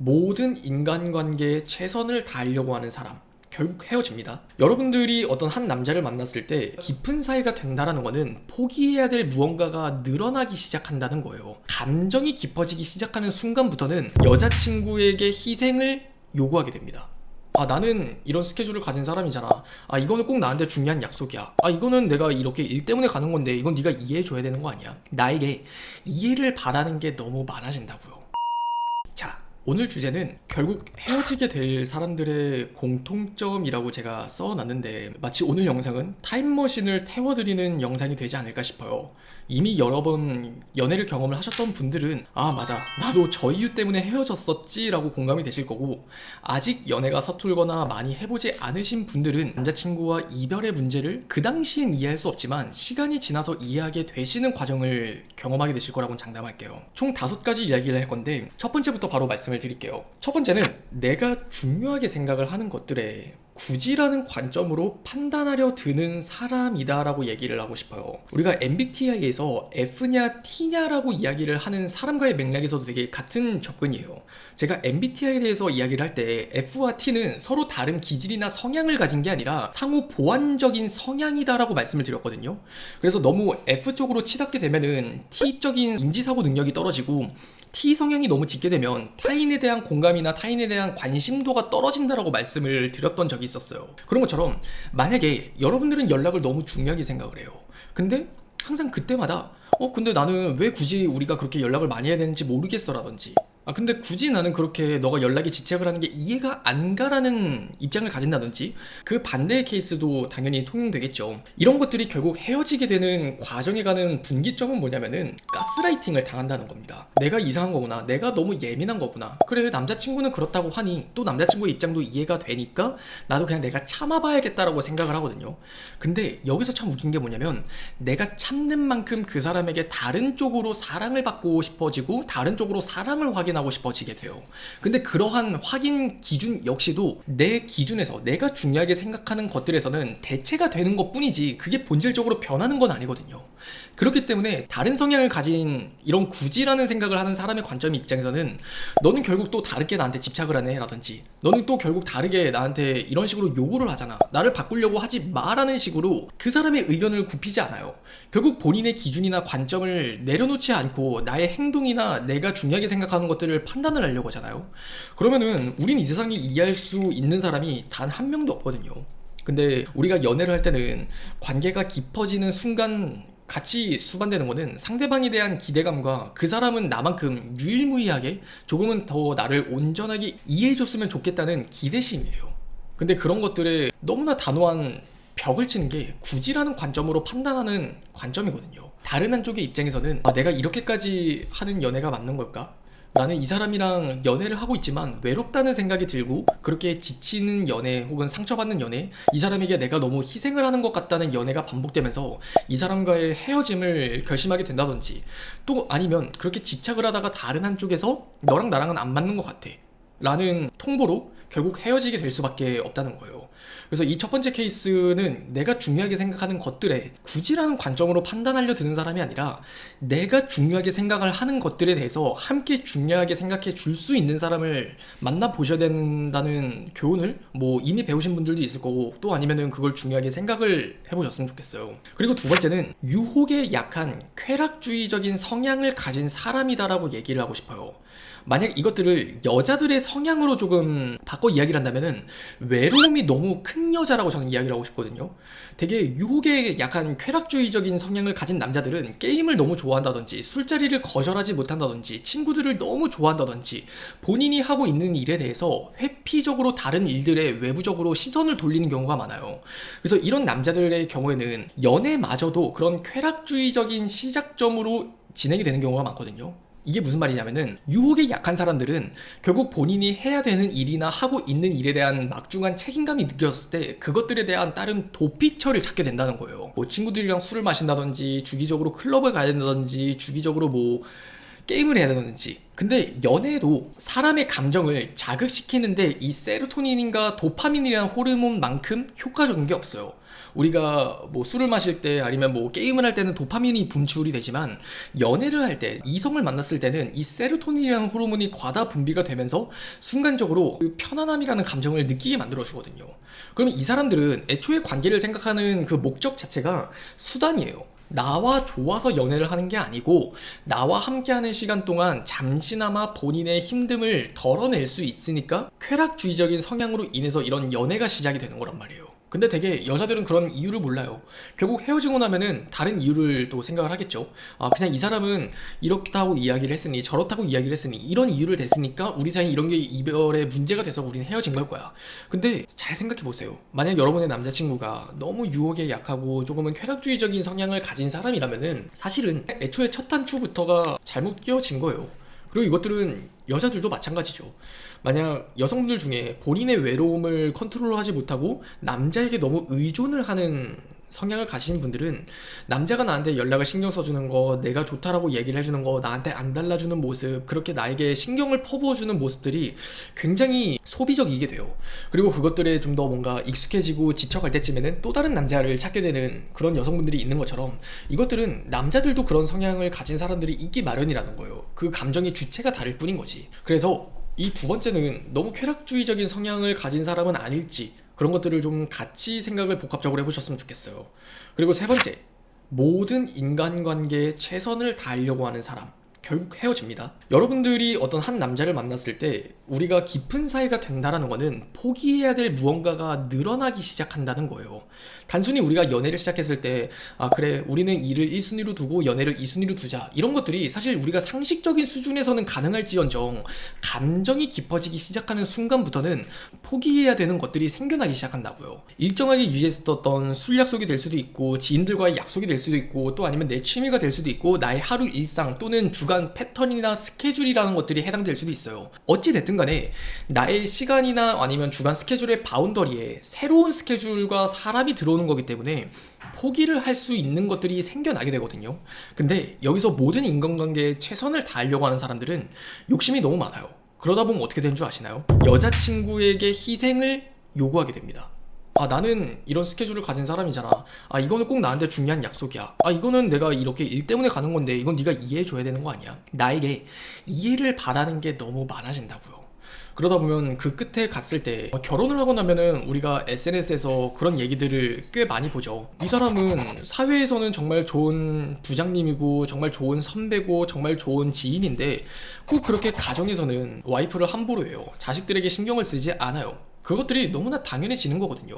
모든 인간관계에 최선을 다하려고 하는 사람, 결국 헤어집니다. 여러분들이 어떤 한 남자를 만났을 때 깊은 사이가 된다라는 거는 포기해야 될 무언가가 늘어나기 시작한다는 거예요. 감정이 깊어지기 시작하는 순간부터는 여자친구에게 희생을 요구하게 됩니다. 아, 나는 이런 스케줄을 가진 사람이잖아. 아, 이거는 꼭 나한테 중요한 약속이야. 아, 이거는 내가 이렇게 일 때문에 가는 건데 이건 네가 이해해줘야 되는 거 아니야? 나에게 이해를 바라는 게 너무 많아진다고요. 자, 오늘 주제는 결국 헤어지게 될 사람들의 공통점이라고 제가 써놨는데, 마치 오늘 영상은 타임머신을 태워드리는 영상이 되지 않을까 싶어요. 이미 여러 번 연애를 경험을 하셨던 분들은 아, 맞아, 나도 저 이유 때문에 헤어졌었지 라고 공감이 되실 거고, 아직 연애가 서툴거나 많이 해보지 않으신 분들은 남자친구와 이별의 문제를 그 당시엔 이해할 수 없지만 시간이 지나서 이해하게 되시는 과정을 경험하게 되실 거라고 장담할게요. 총 5가지 이야기를 할 건데, 첫 번째부터 바로 말씀을 드릴게요. 첫 번째는 내가 중요하게 생각을 하는 것들에 굳이라는 관점으로 판단하려 드는 사람이다 라고 얘기를 하고 싶어요. 우리가 MBTI에서 F냐 T냐라고 이야기를 하는 사람과의 맥락에서도 되게 같은 접근이에요. 제가 MBTI에 대해서 이야기를 할 때 F와 T는 서로 다른 기질이나 성향을 가진 게 아니라 상호 보완적인 성향이다 라고 말씀을 드렸거든요. 그래서 너무 F 쪽으로 치닫게 되면은 T적인 인지사고 능력이 떨어지고, T 성향이 너무 짙게 되면 타인에 대한 공감이나 타인에 대한 관심도가 떨어진다라고 말씀을 드렸던 적이 있었어요. 그런 것처럼 만약에 여러분들은 연락을 너무 중요하게 생각을 해요. 근데 항상 그때마다 근데 나는 왜 굳이 우리가 그렇게 연락을 많이 해야 되는지 모르겠어 라든지, 근데 굳이 나는 그렇게 너가 연락에 집착을 하는 게 이해가 안 가라는 입장을 가진다든지, 그 반대의 케이스도 당연히 통용되겠죠. 이런 것들이 결국 헤어지게 되는 과정에 가는 분기점은 뭐냐면은 가스라이팅을 당한다는 겁니다. 내가 이상한 거구나, 내가 너무 예민한 거구나, 그래 남자친구는 그렇다고 하니 또 남자친구의 입장도 이해가 되니까 나도 그냥 내가 참아봐야겠다라고 생각을 하거든요. 근데 여기서 참 웃긴 게 뭐냐면, 내가 참는 만큼 그 사람에게 다른 쪽으로 사랑을 받고 싶어지고 다른 쪽으로 사랑을 확인하고 싶어지게 돼요. 근데 그러한 확인 기준 역시도 내 기준에서 내가 중요하게 생각하는 것들에서는 대체가 되는 것 뿐이지 그게 본질적으로 변하는 건 아니거든요. 그렇기 때문에 다른 성향을 가진 이런 굳이라는 생각을 하는 사람의 관점 입장에서는 너는 결국 또 다르게 나한테 집착을 하네 라든지, 너는 또 결국 다르게 나한테 이런 식으로 요구를 하잖아, 나를 바꾸려고 하지 마라는 식으로 그 사람의 의견을 굽히지 않아요. 결국 본인의 기준이나 관점을 내려놓지 않고 나의 행동이나 내가 중요하게 생각하는 것들을 판단을 하려고 하잖아요. 그러면은 우린 이 세상에 이해할 수 있는 사람이 단 한 명도 없거든요. 근데 우리가 연애를 할 때는 관계가 깊어지는 순간 같이 수반되는 거는 상대방에 대한 기대감과 그 사람은 나만큼 유일무이하게 조금은 더 나를 온전하게 이해해줬으면 좋겠다는 기대심이에요. 근데 그런 것들에 너무나 단호한 벽을 치는 게 굳이라는 관점으로 판단하는 관점이거든요. 다른 한쪽의 입장에서는 내가 이렇게까지 하는 연애가 맞는 걸까? 나는 이 사람이랑 연애를 하고 있지만 외롭다는 생각이 들고, 그렇게 지치는 연애 혹은 상처받는 연애, 이 사람에게 내가 너무 희생을 하는 것 같다는 연애가 반복되면서 이 사람과의 헤어짐을 결심하게 된다든지, 또 아니면 그렇게 집착을 하다가 다른 한쪽에서 너랑 나랑은 안 맞는 것 같아 라는 통보로 결국 헤어지게 될 수밖에 없다는 거예요. 그래서 이 첫 번째 케이스는 내가 중요하게 생각하는 것들에 굳이라는 관점으로 판단하려 드는 사람이 아니라 내가 중요하게 생각을 하는 것들에 대해서 함께 중요하게 생각해 줄 수 있는 사람을 만나보셔야 된다는 교훈을 이미 배우신 분들도 있을 거고, 또 아니면은 그걸 중요하게 생각을 해보셨으면 좋겠어요. 그리고 두 번째는 유혹에 약한 쾌락주의적인 성향을 가진 사람이다라고 얘기를 하고 싶어요. 만약 이것들을 여자들의 성향으로 조금 바꿔 이야기를 한다면은 외로움이 너무 큰 여자라고 저는 이야기를 하고 싶거든요. 되게 유혹에 약한 쾌락주의적인 성향을 가진 남자들은 게임을 너무 좋아한다든지, 술자리를 거절하지 못한다든지, 친구들을 너무 좋아한다든지, 본인이 하고 있는 일에 대해서 회피적으로 다른 일들에 외부적으로 시선을 돌리는 경우가 많아요. 그래서 이런 남자들의 경우에는 연애마저도 그런 쾌락주의적인 시작점으로 진행이 되는 경우가 많거든요. 이게 무슨 말이냐면은, 유혹에 약한 사람들은 결국 본인이 해야 되는 일이나 하고 있는 일에 대한 막중한 책임감이 느껴졌을 때 그것들에 대한 다른 도피처를 찾게 된다는 거예요. 친구들이랑 술을 마신다든지, 주기적으로 클럽을 가야 된다든지, 주기적으로 게임을 해야 되는지. 근데 연애도 사람의 감정을 자극시키는데 이 세로토닌인가 도파민이라는 호르몬만큼 효과적인 게 없어요. 우리가 뭐 술을 마실 때 아니면 뭐 게임을 할 때는 도파민이 분출이 되지만 연애를 할 때 이성을 만났을 때는 이 세로토닌이라는 호르몬이 과다 분비가 되면서 순간적으로 그 편안함이라는 감정을 느끼게 만들어 주거든요. 그러면 이 사람들은 애초에 관계를 생각하는 그 목적 자체가 수단이에요. 나와 좋아서 연애를 하는 게 아니고 나와 함께하는 시간 동안 잠시나마 본인의 힘듦을 덜어낼 수 있으니까 쾌락주의적인 성향으로 인해서 이런 연애가 시작이 되는 거란 말이에요. 근데 되게 여자들은 그런 이유를 몰라요. 결국 헤어지고 나면은 다른 이유를 또 생각을 하겠죠. 아, 그냥 이 사람은 이렇다고 이야기를 했으니 저렇다고 이야기를 했으니 이런 이유를 댔으니까 우리 사이 이런 게 이별의 문제가 돼서 우리는 헤어진 걸 거야. 근데 잘 생각해 보세요. 만약 여러분의 남자친구가 너무 유혹에 약하고 조금은 쾌락주의적인 성향을 가진 사람이라면은 사실은 애초에 첫 단추부터가 잘못 끼워진 거예요. 그리고 이것들은 여자들도 마찬가지죠. 만약 여성들 중에 본인의 외로움을 컨트롤하지 못하고 남자에게 너무 의존을 하는 성향을 가진 분들은 남자가 나한테 연락을 신경 써주는 거, 내가 좋다라고 얘기를 해주는 거, 나한테 안 달라주는 모습, 그렇게 나에게 신경을 퍼부어주는 모습들이 굉장히 소비적이게 돼요. 그리고 그것들에 좀 더 뭔가 익숙해지고 지쳐갈 때쯤에는 또 다른 남자를 찾게 되는 그런 여성분들이 있는 것처럼 이것들은 남자들도 그런 성향을 가진 사람들이 있기 마련이라는 거예요. 그 감정의 주체가 다를 뿐인 거지. 그래서 이 두 번째는 너무 쾌락주의적인 성향을 가진 사람은 아닐지 그런 것들을 좀 같이 생각을 복합적으로 해보셨으면 좋겠어요. 그리고 세 번째, 모든 인간관계에 최선을 다하려고 하는 사람 결국 헤어집니다. 여러분들이 어떤 한 남자를 만났을 때 우리가 깊은 사이가 된다라는 거는 포기해야 될 무언가가 늘어나기 시작한다는 거예요. 단순히 우리가 연애를 시작했을 때 아 그래 우리는 일을 1순위로 두고 연애를 2순위로 두자 이런 것들이 사실 우리가 상식적인 수준에서는 가능할지언정 감정이 깊어지기 시작하는 순간부터는 포기해야 되는 것들이 생겨나기 시작한다고요. 일정하게 유지했었던 술 약속이 될 수도 있고 지인들과의 약속이 될 수도 있고 또 아니면 내 취미가 될 수도 있고 나의 하루 일상 또는 주간 패턴이나 스케줄이라는 것들이 해당될 수도 있어요. 어찌 됐든 간에 나의 시간이나 아니면 주간 스케줄의 바운더리에 새로운 스케줄과 사람이 들어오는 거기 때문에 포기를 할 수 있는 것들이 생겨나게 되거든요. 근데 여기서 모든 인간관계에 최선을 다하려고 하는 사람들은 욕심이 너무 많아요. 그러다 보면 어떻게 되는 줄 아시나요? 여자친구에게 희생을 요구하게 됩니다. 아 나는 이런 스케줄을 가진 사람이잖아. 아 이거는 꼭 나한테 중요한 약속이야. 아 이거는 내가 이렇게 일 때문에 가는 건데 이건 네가 이해해줘야 되는 거 아니야. 나에게 이해를 바라는 게 너무 많아진다고요. 그러다 보면 그 끝에 갔을 때 결혼을 하고 나면은 우리가 SNS에서 그런 얘기들을 꽤 많이 보죠. 이 사람은 사회에서는 정말 좋은 부장님이고 정말 좋은 선배고 정말 좋은 지인인데 꼭 그렇게 가정에서는 와이프를 함부로 해요. 자식들에게 신경을 쓰지 않아요. 그것들이 너무나 당연해지는 거거든요.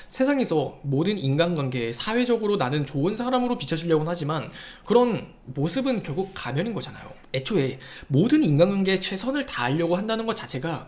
세상에서 모든 인간관계에 사회적으로 나는 좋은 사람으로 비춰지려고는 하지만 그런 모습은 결국 가면인 거잖아요. 애초에 모든 인간관계에 최선을 다하려고 한다는 것 자체가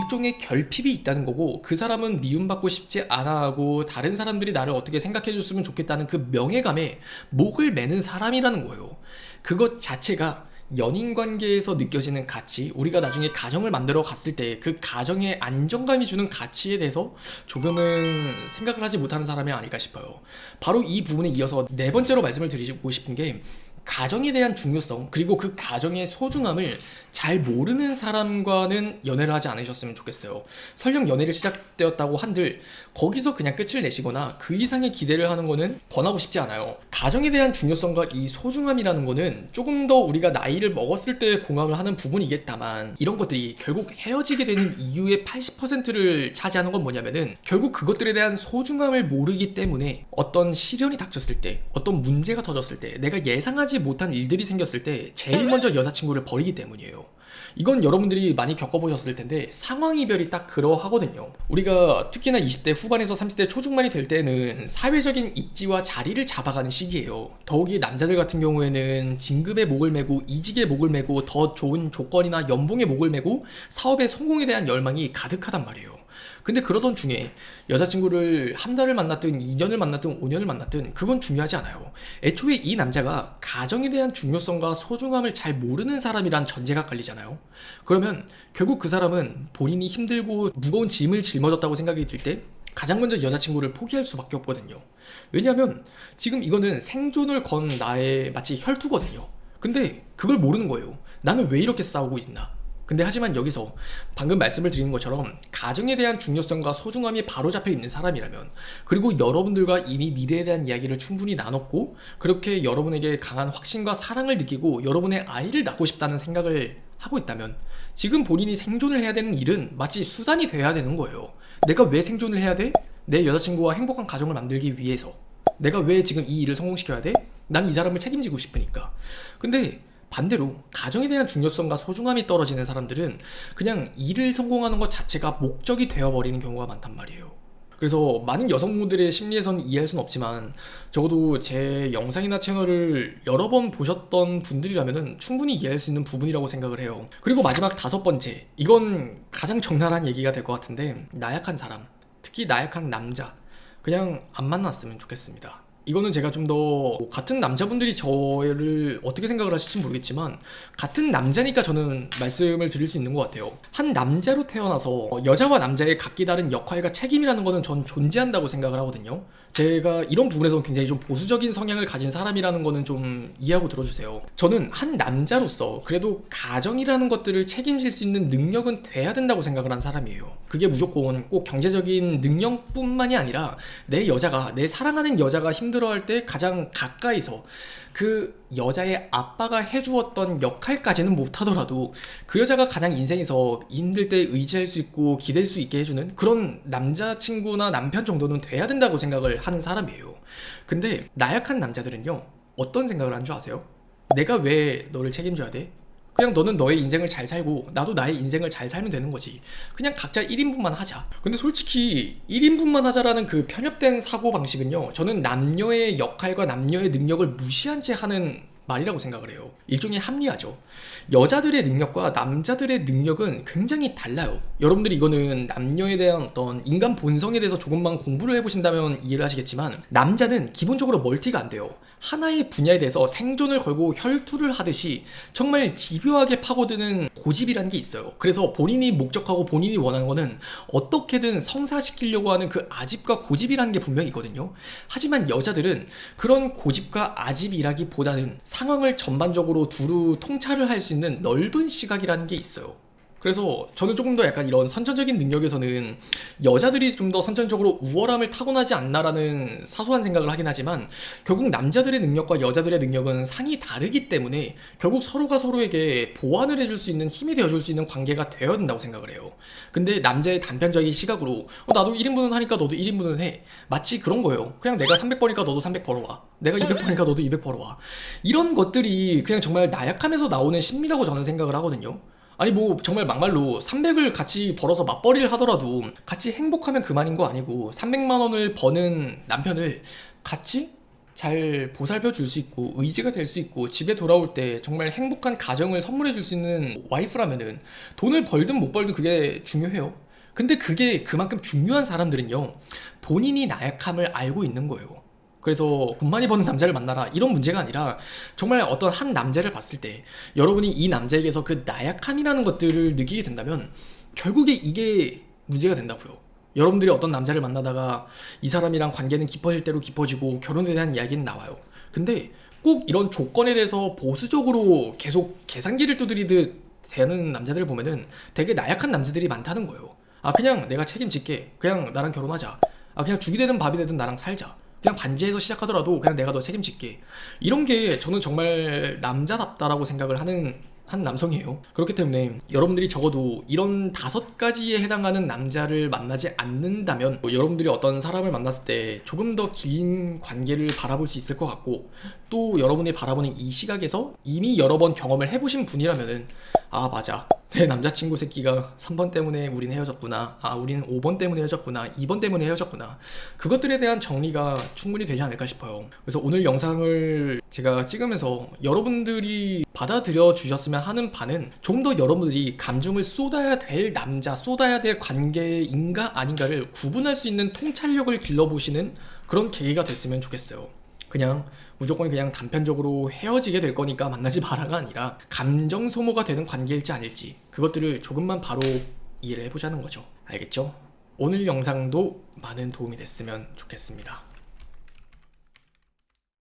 일종의 결핍이 있다는 거고 그 사람은 미움받고 싶지 않아 하고 다른 사람들이 나를 어떻게 생각해 줬으면 좋겠다는 그 명예감에 목을 매는 사람이라는 거예요. 그것 자체가 연인 관계에서 느껴지는 가치, 우리가 나중에 가정을 만들어 갔을 때 그 가정의 안정감이 주는 가치에 대해서 조금은 생각을 하지 못하는 사람이 아닐까 싶어요. 바로 이 부분에 이어서 네 번째로 말씀을 드리고 싶은 게 가정에 대한 중요성 그리고 그 가정의 소중함을 잘 모르는 사람과는 연애를 하지 않으셨으면 좋겠어요. 설령 연애를 시작되었다고 한들 거기서 그냥 끝을 내시거나 그 이상의 기대를 하는 거는 권하고 싶지 않아요. 가정에 대한 중요성과 이 소중함이라는 거는 조금 더 우리가 나이를 먹었을 때 공감을 하는 부분이겠다만 이런 것들이 결국 헤어지게 되는 이유의 80%를 차지하는 건 뭐냐면은 결국 그것들에 대한 소중함을 모르기 때문에 어떤 시련이 닥쳤을 때 어떤 문제가 터졌을 때 내가 예상하지 못한 일들이 생겼을 때 제일 먼저 여자친구를 버리기 때문이에요. 이건 여러분들이 많이 겪어보셨을 텐데 상황이별이 딱 그러하거든요. 우리가 특히나 20대 후반에서 30대 초중반이 될 때는 사회적인 입지와 자리를 잡아가는 시기예요. 더욱이 남자들 같은 경우에는 진급에 목을 매고 이직에 목을 매고 더 좋은 조건이나 연봉에 목을 매고 사업의 성공에 대한 열망이 가득하단 말이에요. 근데 그러던 중에 여자친구를 한 달을 만났든 2년을 만났든 5년을 만났든 그건 중요하지 않아요. 애초에 이 남자가 가정에 대한 중요성과 소중함을 잘 모르는 사람이란 전제가 깔리잖아요. 그러면 결국 그 사람은 본인이 힘들고 무거운 짐을 짊어졌다고 생각이 들 때 가장 먼저 여자친구를 포기할 수밖에 없거든요. 왜냐하면 지금 이거는 생존을 건 나의 마치 혈투거든요. 근데 그걸 모르는 거예요. 나는 왜 이렇게 싸우고 있나? 근데 하지만 여기서 방금 말씀을 드리는 것처럼 가정에 대한 중요성과 소중함이 바로 잡혀 있는 사람이라면, 그리고 여러분들과 이미 미래에 대한 이야기를 충분히 나눴고 그렇게 여러분에게 강한 확신과 사랑을 느끼고 여러분의 아이를 낳고 싶다는 생각을 하고 있다면, 지금 본인이 생존을 해야 되는 일은 마치 수단이 되어야 되는 거예요. 내가 왜 생존을 해야 돼? 내 여자친구와 행복한 가정을 만들기 위해서. 내가 왜 지금 이 일을 성공시켜야 돼? 난 이 사람을 책임지고 싶으니까. 근데 반대로 가정에 대한 중요성과 소중함이 떨어지는 사람들은 그냥 일을 성공하는 것 자체가 목적이 되어버리는 경우가 많단 말이에요. 그래서 많은 여성분들의 심리에선 이해할 수는 없지만, 적어도 제 영상이나 채널을 여러 번 보셨던 분들이라면 충분히 이해할 수 있는 부분이라고 생각을 해요. 그리고 마지막 5번째, 이건 가장 적나라한 얘기가 될 것 같은데, 나약한 사람, 특히 나약한 남자, 그냥 안 만났으면 좋겠습니다. 이거는 제가 좀 더 같은 남자분들이 저를 어떻게 생각을 하실지 모르겠지만, 같은 남자니까 저는 말씀을 드릴 수 있는 것 같아요. 한 남자로 태어나서 여자와 남자의 각기 다른 역할과 책임이라는 거는 전 존재한다고 생각을 하거든요. 제가 이런 부분에서 굉장히 좀 보수적인 성향을 가진 사람이라는 거는 좀 이해하고 들어주세요. 저는 한 남자로서 그래도 가정이라는 것들을 책임질 수 있는 능력은 돼야 된다고 생각을 한 사람이에요. 그게 무조건 꼭 경제적인 능력뿐만이 아니라, 내 여자가, 내 사랑하는 여자가 힘들어할 때 가장 가까이서 그 여자의 아빠가 해주었던 역할까지는 못하더라도 그 여자가 가장 인생에서 힘들 때 의지할 수 있고 기댈 수 있게 해주는 그런 남자친구나 남편 정도는 돼야 된다고 생각을 하는 사람이에요. 근데 나약한 남자들은요, 어떤 생각을 하는 줄 아세요? 내가 왜 너를 책임져야 돼? 그냥 너는 너의 인생을 잘 살고 나도 나의 인생을 잘 살면 되는 거지. 그냥 각자 1인분만 하자. 근데 솔직히 1인분만 하자라는 그 편협된 사고방식은요, 저는 남녀의 역할과 남녀의 능력을 무시한 채 하는 말이라고 생각을 해요. 일종의 합리화죠. 여자들의 능력과 남자들의 능력은 굉장히 달라요. 여러분들이 이거는 남녀에 대한 어떤 인간 본성에 대해서 조금만 공부를 해보신다면 이해를 하시겠지만, 남자는 기본적으로 멀티가 안 돼요. 하나의 분야에 대해서 생존을 걸고 혈투를 하듯이 정말 집요하게 파고드는 고집이라는 게 있어요. 그래서 본인이 목적하고 본인이 원하는 거는 어떻게든 성사시키려고 하는 그 아집과 고집이라는 게 분명히 있거든요. 하지만 여자들은 그런 고집과 아집이라기보다는 상황을 전반적으로 두루 통찰을 할 수 있는 넓은 시각이라는 게 있어요. 그래서 저는 조금 더 약간 이런 선천적인 능력에서는 여자들이 좀 더 선천적으로 우월함을 타고나지 않나라는 사소한 생각을 하긴 하지만, 결국 남자들의 능력과 여자들의 능력은 상이 다르기 때문에 결국 서로가 서로에게 보완을 해줄 수 있는 힘이 되어줄 수 있는 관계가 되어야 된다고 생각을 해요. 근데 남자의 단편적인 시각으로 나도 1인분은 하니까 너도 1인분은 해, 마치 그런 거예요. 그냥 내가 300버니까 너도 300 벌어와, 내가 200버니까 너도 200 벌어와. 이런 것들이 그냥 정말 나약함에서 나오는 심리라고 저는 생각을 하거든요. 아니 뭐 정말 막말로 300을 같이 벌어서 맞벌이를 하더라도 같이 행복하면 그만인 거 아니고, 300만 원을 버는 남편을 같이 잘 보살펴 줄 수 있고 의지가 될 수 있고 집에 돌아올 때 정말 행복한 가정을 선물해 줄 수 있는 와이프라면은 돈을 벌든 못 벌든 그게 중요해요. 근데 그게 그만큼 중요한 사람들은요, 본인이 나약함을 알고 있는 거예요. 그래서 돈 많이 버는 남자를 만나라 이런 문제가 아니라, 정말 어떤 한 남자를 봤을 때 여러분이 이 남자에게서 그 나약함이라는 것들을 느끼게 된다면 결국에 이게 문제가 된다고요. 여러분들이 어떤 남자를 만나다가 이 사람이랑 관계는 깊어질 대로 깊어지고 결혼에 대한 이야기는 나와요. 근데 꼭 이런 조건에 대해서 보수적으로 계속 계산기를 두드리듯 되는 남자들을 보면은 되게 나약한 남자들이 많다는 거예요. 아 그냥 내가 책임질게, 그냥 나랑 결혼하자, 아 그냥 죽이 되든 밥이 되든 나랑 살자, 그냥 반지에서 시작하더라도 그냥 내가 너 책임질게. 이런 게 저는 정말 남자답다라고 생각을 하는 한 남성이에요. 그렇기 때문에 여러분들이 적어도 이런 5가지에 해당하는 남자를 만나지 않는다면, 여러분들이 어떤 사람을 만났을 때 조금 더 긴 관계를 바라볼 수 있을 것 같고, 또 여러분이 바라보는 이 시각에서 이미 여러 번 경험을 해보신 분이라면은, 아 맞아, 내 남자친구 새끼가 3번 때문에 우린 헤어졌구나, 아 우리는 5번 때문에 헤어졌구나, 2번 때문에 헤어졌구나, 그것들에 대한 정리가 충분히 되지 않을까 싶어요. 그래서 오늘 영상을 제가 찍으면서 여러분들이 받아들여 주셨으면 하는 바는, 좀 더 여러분들이 감정을 쏟아야 될 남자, 쏟아야 될 관계인가 아닌가를 구분할 수 있는 통찰력을 길러보시는 그런 계기가 됐으면 좋겠어요. 그냥 무조건 그냥 단편적으로 헤어지게 될 거니까 만나지 마라가 아니라, 감정 소모가 되는 관계일지 아닐지 그것들을 조금만 바로 이해를 해보자는 거죠. 알겠죠? 오늘 영상도 많은 도움이 됐으면 좋겠습니다.